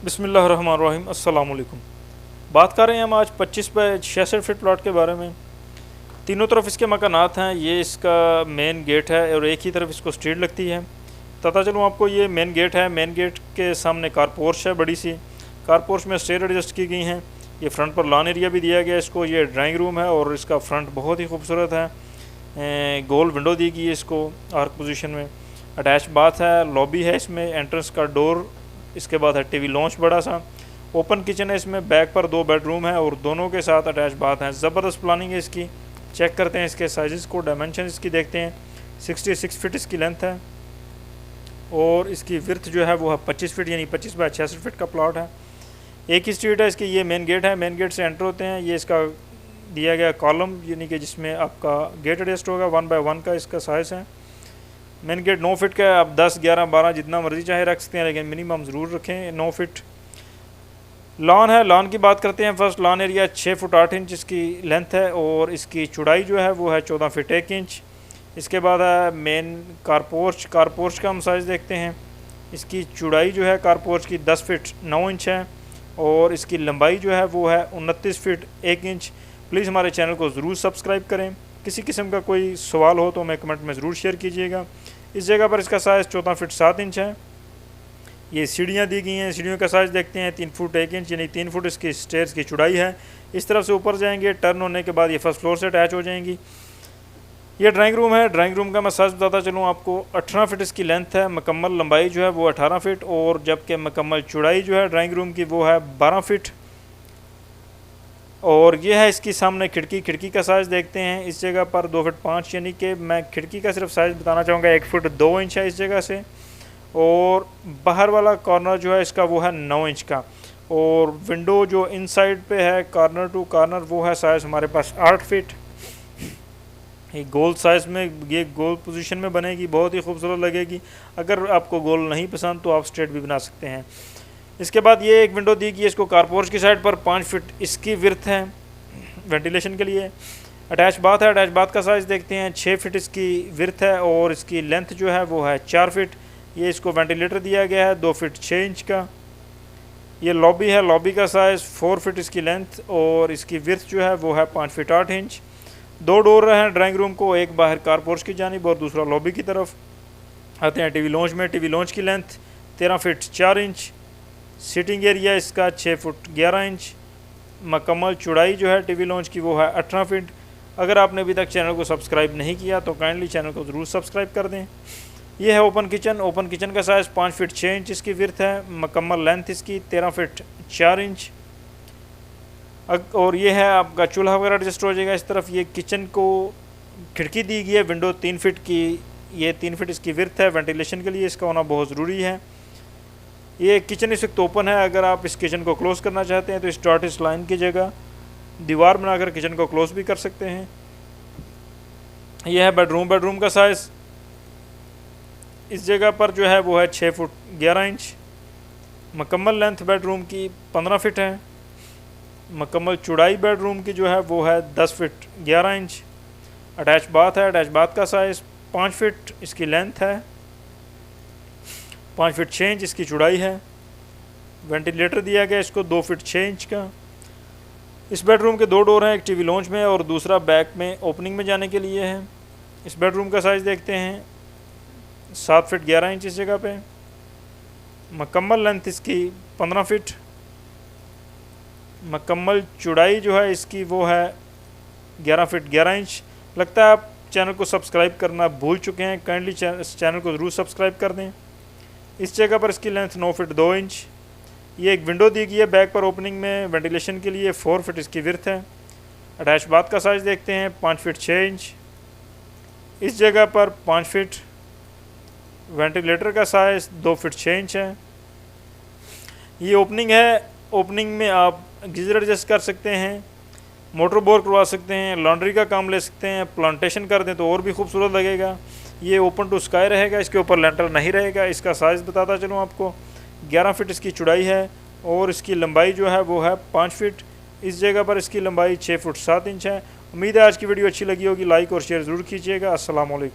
बिस्मिल्लाहिर्रहमानिर्रहीम। अस्सलाम वालेकुम। बात कर रहे हैं हम आज 25 बाय 66 फीट प्लॉट के बारे में। तीनों तरफ इसके मकानात हैं। ये इसका मेन गेट है और एक ही तरफ इसको स्ट्रीट लगती है। पता चलूँ आपको, ये मेन गेट है। मेन गेट के सामने कार पोर्च है, बड़ी सी कार पोर्च में स्टेयर एडजस्ट की गई हैं। ये फ्रंट पर लॉन एरिया भी दिया गया है इसको। ये ड्राइंग रूम है और इसका फ्रंट बहुत ही खूबसूरत है। गोल विंडो दी गई है इसको आर्क पोजीशन में। अटैच बाथ है, लॉबी है इसमें, एंट्रेंस का डोर, इसके बाद है टीवी लॉन्च बड़ा सा। ओपन किचन है इसमें, बैक पर 2 बेडरूम है और दोनों के साथ अटैच बाथ हैं। ज़बरदस्त प्लानिंग है इसकी। चेक करते हैं इसके साइज़ को, डायमेंशन इसकी देखते हैं। 66 फीट इसकी लेंथ है और इसकी विर्थ जो है वो है 25 फीट, यानी 25 बाय 66 फीट का प्लॉट है। एक ही स्ट्रीट है इसकी। ये मेन गेट है, मेन गेट से एंटर होते हैं। ये इसका दिया गया कॉलम, यानी कि जिसमें आपका गेट एडजस्ट होगा। 1 बाय 1 का इसका साइज़ है। मेन गेट 9 फीट का है। आप 10, 11, 12 जितना मर्जी चाहे रख सकते हैं, लेकिन मिनिमम ज़रूर रखें 9 फीट। लॉन है, लॉन की बात करते हैं। First lawn area 6 foot 8 inch इसकी लेंथ है और इसकी चौड़ाई जो है वो है 14 फीट 1 इंच। इसके बाद है मेन कारपोर्च। कारपोर्च का हम साइज़ देखते हैं। इसकी चौड़ाई जो है कारपोर्च की 10 फीट 9 इंच है और इसकी लंबाई जो है वो है 29 फीट 1 इंच। प्लीज़ हमारे चैनल को ज़रूर सब्सक्राइब करें। किसी किस्म का कोई सवाल हो तो हमें कमेंट में ज़रूर शेयर कीजिएगा। इस जगह पर इसका साइज़ 14 फीट 7 इंच है। ये सीढ़ियाँ दी गई हैं। सीढ़ियों का साइज़ देखते हैं, 3 फुट 1 इंच, यानी 3 फुट इसकी स्टेयर्स की चौड़ाई है। इस तरफ से ऊपर जाएंगे, टर्न होने के बाद ये फर्स्ट फ्लोर से अटैच हो जाएंगी। ये ड्राइंग रूम है। ड्राइंग रूम का मैं साइज़ बताता चलूँ आपको। 18 फीट इसकी लेंथ है। मुकम्मल लंबाई जो है वो 18 फीट और जबकि मुकम्मल चौड़ाई जो है ड्राइंग रूम की वो है 12 फीट। और ये है इसकी सामने खिड़की। खिड़की का साइज़ देखते हैं। इस जगह पर 2 फीट 5, यानी कि मैं खिड़की का सिर्फ साइज़ बताना चाहूँगा, 1 फुट 2 इंच है इस जगह से। और बाहर वाला कॉर्नर जो है इसका वो है 9 इंच का। और विंडो जो इनसाइड पे है कॉर्नर टू कॉर्नर वो है साइज़ हमारे पास 8 फीट। ये गोल साइज़ में, ये गोल पोजीशन में बनेगी, बहुत ही खूबसूरत लगेगी। अगर आपको गोल नहीं पसंद तो आप स्ट्रेट भी बना सकते हैं। इसके बाद ये एक विंडो दी गई है इसको कारपोर्च की साइड पर। 5 फीट इसकी विर्थ है वेंटिलेशन के लिए। अटैच बाथ है। अटैच बाथ का साइज़ देखते हैं। 6 फीट इसकी विर्थ है और इसकी लेंथ जो है वो है 4 फीट। ये इसको वेंटिलेटर दिया गया है 2 फीट 6 इंच का। ये लॉबी है। लॉबी का साइज़ 4 फीट इसकी लेंथ और इसकी विर्थ जो है वो है 5 फीट 8 इंच। 2 डोर हैं ड्राइंग रूम को, एक बाहर कारपोर्च की जानिब और दूसरा लॉबी की तरफ। आते हैं टीवी लॉन्च में। टीवी लॉन्च की length 13 feet 4 inch. Seating area इसका 6 फुट 11 इंच। मुकम्मल चौड़ाई जो है टीवी लॉन्च की वो है 18 फीट। अगर आपने अभी तक चैनल को सब्सक्राइब नहीं किया तो काइंडली चैनल को ज़रूर सब्सक्राइब कर दें। ये है ओपन किचन। ओपन किचन का साइज़ 5 फीट 6 इंच इसकी विर्थ है। मुकम्मल लेंथ इसकी 13 फीट 4 इंच। और ये है आपका चूल्हा वगैरह एडजस्ट हो जाएगा इस तरफ। ये किचन को खिड़की दी गई है, विंडो 3 फीट की। ये 3 फीट इसकी विर्थ है। वेंटिलेशन के लिए इसका होना बहुत ज़रूरी है। ये किचन इस वक्त ओपन है। अगर आप इस किचन को क्लोज़ करना चाहते हैं तो इस डॉट इस लाइन की जगह दीवार बनाकर किचन को क्लोज़ भी कर सकते हैं। यह है बेडरूम। बेडरूम का साइज़ इस जगह पर जो है वो है 6 फुट 11 इंच। मुकम्मल लेंथ बेडरूम की 15 फीट है। मुकम्मल चौड़ाई बेडरूम की जो है वो है 10 फीट 11 इंच। अटैच बाथ है। अटैच बाथ का साइज़ 5 फीट इसकी लेंथ है, 5 फीट 6 इंच इसकी चौड़ाई है। वेंटिलेटर दिया गया इसको 2 फीट 6 इंच का। इस बेडरूम के 2 डोर हैं, एक टीवी लॉन्च में और दूसरा बैक में ओपनिंग में जाने के लिए है। इस बेडरूम का साइज़ देखते हैं, 7 फीट 11 इंच इस जगह पे। मुकम्मल लेंथ इसकी 15 फीट। मुकम्मल चौड़ाई जो है इसकी वो है 11 फीट 11 इंच। लगता है आप चैनल को सब्सक्राइब करना भूल चुके हैं। काइंडली चैनल को ज़रूर सब्सक्राइब कर दें। इस जगह पर इसकी लेंथ 9 फीट 2 इंच। ये एक विंडो दी गई है बैक पर ओपनिंग में वेंटिलेशन के लिए। 4 फीट इसकी विर्थ है। अटैच बाथ का साइज़ देखते हैं, 5 फीट 6 इंच। इस जगह पर 5 फीट। वेंटिलेटर का साइज़ 2 फीट 6 इंच है। ये ओपनिंग है। ओपनिंग में आप गीज़र एडजस्ट कर सकते हैं, मोटर बोर करवा सकते हैं, लॉन्ड्री का काम ले सकते हैं। प्लांटेशन कर दें तो और भी खूबसूरत लगेगा। ये ओपन टू स्काई रहेगा, इसके ऊपर लेंटर नहीं रहेगा। इसका साइज़ बताता चलूँ आपको, 11 फीट इसकी चौड़ाई है और इसकी लंबाई जो है वो है 5 फीट। इस जगह पर इसकी लंबाई 6 फुट 7 इंच है। उम्मीद है आज की वीडियो अच्छी लगी होगी। लाइक और शेयर ज़रूर कीजिएगा। अस्सलाम वालेकुम।